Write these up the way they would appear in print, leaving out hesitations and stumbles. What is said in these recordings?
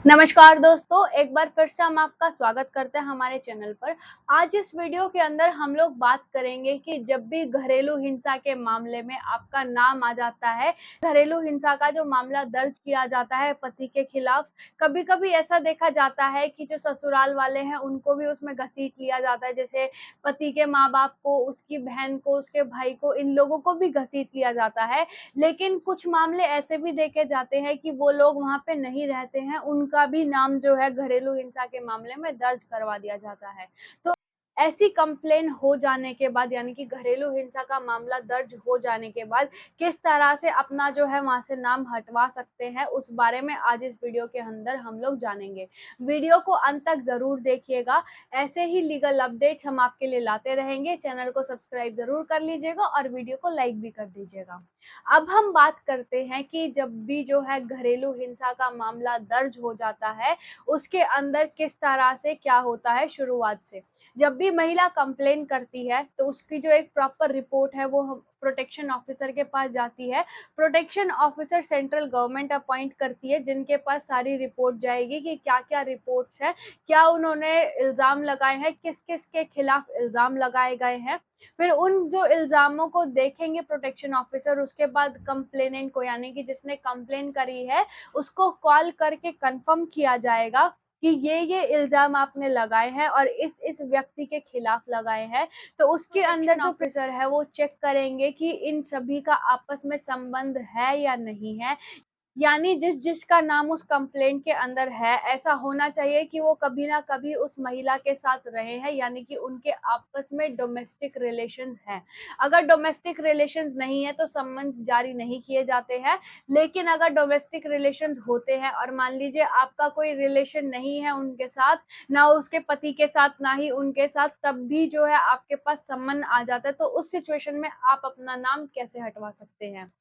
नमस्कार दोस्तों, एक बार फिर से हम आपका स्वागत करते हैं हमारे चैनल पर। आज इस वीडियो के अंदर हम लोग बात करेंगे कि जब भी घरेलू हिंसा के मामले में आपका नाम आ जाता है, घरेलू हिंसा का जो मामला दर्ज किया जाता है पति के खिलाफ, कभी-कभी ऐसा देखा जाता है कि जो ससुराल वाले हैं उनको भी उसमें घसीट लिया जाता है। जैसे पति के माँ-बाप को, उसकी बहन को, उसके भाई को, इन लोगों को भी घसीट लिया जाता है। लेकिन कुछ मामले ऐसे भी देखे जाते हैं कि वो लोग वहाँ पे नहीं रहते हैं, उनका भी नाम जो है घरेलू हिंसा के मामले में दर्ज करवा दिया जाता है। तो ऐसी कंप्लेन हो जाने के बाद यानी कि घरेलू हिंसा का मामला दर्ज हो जाने के बाद किस तरह से अपना जो है वहाँ से नाम हटवा सकते हैं, उस बारे में आज इस वीडियो के अंदर हम लोग जानेंगे। वीडियो को अंत तक ज़रूर देखिएगा। ऐसे ही लीगल अपडेट्स हम आपके लिए लाते रहेंगे। चैनल को सब्सक्राइब ज़रूर कर लीजिएगा और वीडियो को लाइक भी कर दीजिएगा। अब हम बात करते हैं कि जब भी जो है घरेलू हिंसा का मामला दर्ज हो जाता है, उसके अंदर किस तरह से क्या होता है शुरुआत से। जब भी महिला कंप्लेन करती है, तो उसकी जो एक प्रॉपर रिपोर्ट है वो हम प्रोटेक्शन ऑफिसर के पास जाती है। Protection officer central government appoint करती है, जिनके पास सारी रिपोर्ट जाएगी कि क्या-क्या रिपोर्ट्स हैं, क्या उन्होंने इल्ज़ाम लगाए हैं, किस-किस के खिलाफ इल्ज़ाम लगाए गए हैं। फिर उन जो इल्ज़ामों को देखेंगे प्रोटेक्शन ऑफिसर, उसके बाद कंप्लेनेंट को यानी कि जिसने कंप्लेन करी है, उसको कॉल करके कन्फर्म किया जाएगा कि ये इल्ज़ाम आपने लगाए हैं और इस व्यक्ति के खिलाफ लगाए हैं। तो उसके अंदर जो ऑफिसर है वो चेक करेंगे कि इन सभी का आपस में संबंध है या नहीं है। यानी जिसका नाम उस कंप्लेंट के अंदर है, ऐसा होना चाहिए कि वो कभी ना कभी उस महिला के साथ रहे हैं, यानी कि उनके आपस में डोमेस्टिक रिलेशंस हैं। अगर डोमेस्टिक रिलेशंस नहीं है तो सम्मन्स जारी नहीं किए जाते हैं। लेकिन अगर डोमेस्टिक रिलेशंस होते हैं और मान लीजिए आपका कोई रिलेशन नहीं है उनके साथ, ना उसके पति के साथ, ना ही उनके साथ, तब भी जो है आपके पास सम्मन आ जाता है, तो उस सिचुएशन में आप अपना नाम कैसे हटवा सकते हैं?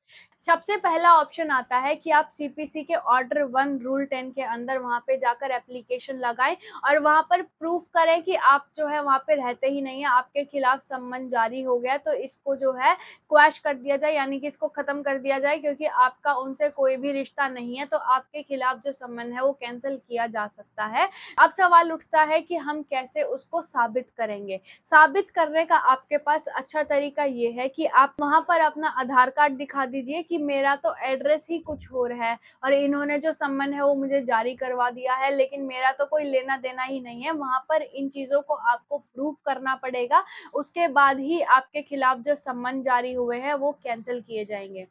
सबसे पहला ऑप्शन आता है कि आप सीपीसी के ऑर्डर 1 रूल 10 के अंदर वहाँ पे जाकर एप्लीकेशन लगाएँ और वहाँ पर प्रूफ करें कि आप जो है वहाँ पे रहते ही नहीं हैं, आपके खिलाफ सम्मन जारी हो गया है, तो इसको जो है क्वैश कर दिया जाए, यानी कि इसको खत्म कर दिया जाए, क्योंकि आपका उनसे कोई भी रिश्ता नहीं है, तो आपके खिलाफ जो सम्मन है वो कैंसल किया जा सकता है। अब सवाल उठता है कि हम कैसे उसको साबित करेंगे? साबित करने का आपके पास अच्छा तरीका ये है कि आप वहाँ पर अपना आधार कार्ड दिखा दीजिए कि मेरा तो एड्रेस ही कुछ और है और इन्होंने जो सम्मन है वो मुझे जारी करवा दिया है, लेकिन मेरा तो कोई लेना-देना ही नहीं है। वहाँ पर इन चीज़ों को आपको प्रूव करना पड़ेगा, उसके बाद ही आपके खिलाफ जो सम्मन जारी हुए हैं वो कैंसल किए जाएँगे।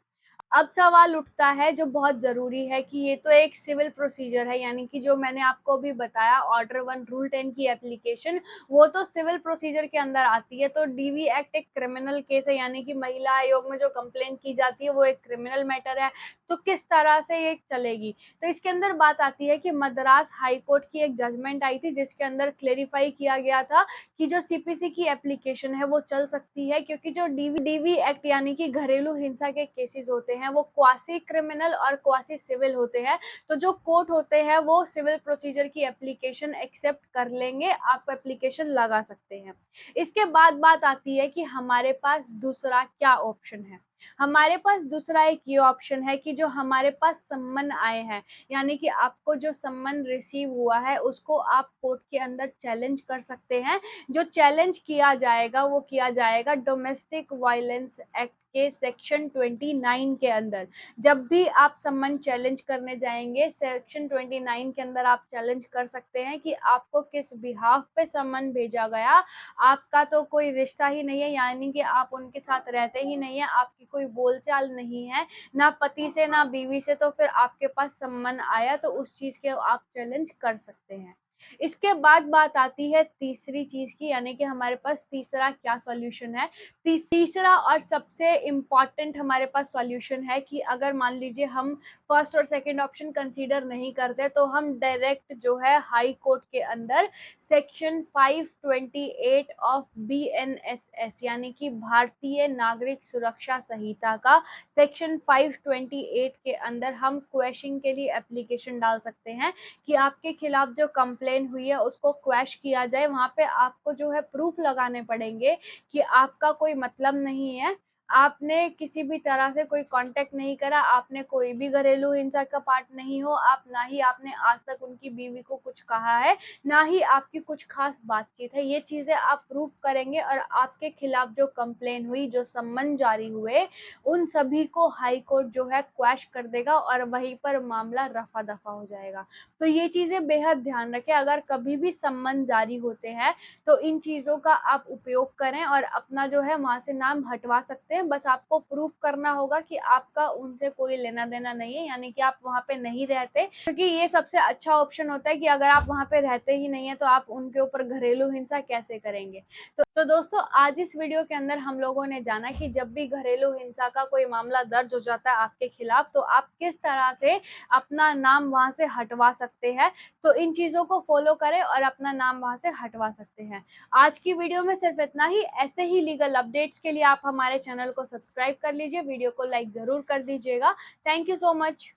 अब सवाल उठता है जो बहुत ज़रूरी है कि ये तो एक सिविल प्रोसीजर है, यानी कि जो मैंने आपको अभी बताया ऑर्डर 1 रूल 10 की एप्लीकेशन, वो तो सिविल प्रोसीजर के अंदर आती है। तो डीवी एक्ट एक क्रिमिनल केस है, यानी कि महिला आयोग में जो कंप्लेंट की जाती है वो एक क्रिमिनल मैटर है। तो किस तरह से ये चलेगी? तो इसके अंदर बात आती है कि मद्रास हाई कोर्ट की एक जजमेंट आई थी, जिसके अंदर क्लेरिफाई किया गया था कि जो सीपीसी की एप्लीकेशन है वो चल सकती है, क्योंकि जो डीवी एक्ट यानी कि घरेलू हिंसा के केसेस होते हैं वो क्वासी क्रिमिनल और क्वासी सिविल होते हैं। तो जो कोर्ट होते हैं वो सिविल प्रोसीजर की एप्लीकेशन एक्सेप्ट कर लेंगे, आप एप्लीकेशन लगा सकते हैं। इसके बाद बात आती है कि हमारे पास दूसरा क्या ऑप्शन है? हमारे पास दूसरा एक ये ऑप्शन है कि जो हमारे पास सम्मन आए हैं, यानी कि आपको जो सम्मन रिसीव हुआ है उसको आप कोर्ट के अंदर चैलेंज कर सकते हैं। जो चैलेंज किया जाएगा वो किया जाएगा डोमेस्टिक वायलेंस एक्ट के सेक्शन 29 के अंदर। जब भी आप सम्मन चैलेंज करने जाएँगे, सेक्शन 29 के अंदर आप चैलेंज कर सकते हैं कि आपको किस बिहाफ़ पे सम्मन भेजा गया। आपका तो कोई रिश्ता ही नहीं है, यानी कि आप उनके साथ रहते ही नहीं हैं, आपकी कोई बोलचाल नहीं है, ना पति से ना बीवी से, तो फिर आपके पास सम्मन आया, तो उस चीज़ के आप चैलेंज कर सकते हैं। इसके बाद बात आती है तीसरी चीज़ की, यानी कि हमारे पास तीसरा क्या सॉल्यूशन है। तीसरा और सबसे इम्पोर्टेंट हमारे पास सॉल्यूशन है कि अगर मान लीजिए हम फर्स्ट और सेकंड ऑप्शन कंसीडर नहीं करते, तो हम डायरेक्ट जो है हाई कोर्ट के अंदर सेक्शन 528 ऑफ बीएनएसएस यानी कि भारतीय नागरिक सुरक्षा संहिता का सेक्शन 528 के अंदर हम क्वैशिंग के लिए एप्लीकेशन डाल सकते हैं कि आपके खिलाफ जो कंप्लेन हुई है उसको क्वैश किया जाए। वहाँ पे आपको जो है प्रूफ लगाने पड़ेंगे कि आपका कोई मतलब नहीं है, आपने किसी भी तरह से कोई कॉन्टैक्ट नहीं करा, आपने कोई भी घरेलू हिंसा का पार्ट नहीं हो, आप ना ही आपने आज तक उनकी बीवी को कुछ कहा है, ना ही आपकी कुछ खास बातचीत है। ये चीज़ें आप प्रूव करेंगे और आपके खिलाफ जो कंप्लेन हुई, जो सम्मन जारी हुए, उन सभी को हाई कोर्ट जो है क्वैश कर देगा और वहीं पर मामला रफ़ा-दफ़ा हो जाएगा। तो ये चीज़ें बेहद ध्यान रखें, अगर कभी भी सम्मन जारी होते हैं, तो इन चीज़ों का आप उपयोग करें और अपना जो है वहाँ से नाम हटवा सकते हैं। बस आपको प्रूफ करना होगा कि आपका उनसे कोई लेना-देना नहीं है, यानी कि आप वहाँ पे नहीं रहते, क्योंकि ये सबसे अच्छा ऑप्शन होता है कि अगर आप वहाँ पे रहते ही नहीं हैं, तो आप उनके ऊपर घरेलू हिंसा कैसे करेंगे? तो दोस्तों, आज इस वीडियो के अंदर हम लोगों ने जाना कि जब भी घरेलू हिंसा का कोई मामला दर्ज हो जाता है आपके खिलाफ, तो आप किस तरह से अपना नाम वहाँ से हटवा सकते हैं। तो इन चीज़ों को फ़ॉलो करें और अपना नाम वहाँ से हटवा सकते हैं। आज की वीडियो में सिर्फ इतना ही। ऐसे ही लीगल अपडेट्स के लिए आप हमारे चैनल को सब्सक्राइब कर लीजिए, वीडियो को लाइक ज़रूर कर दीजिएगा। Thank you so much.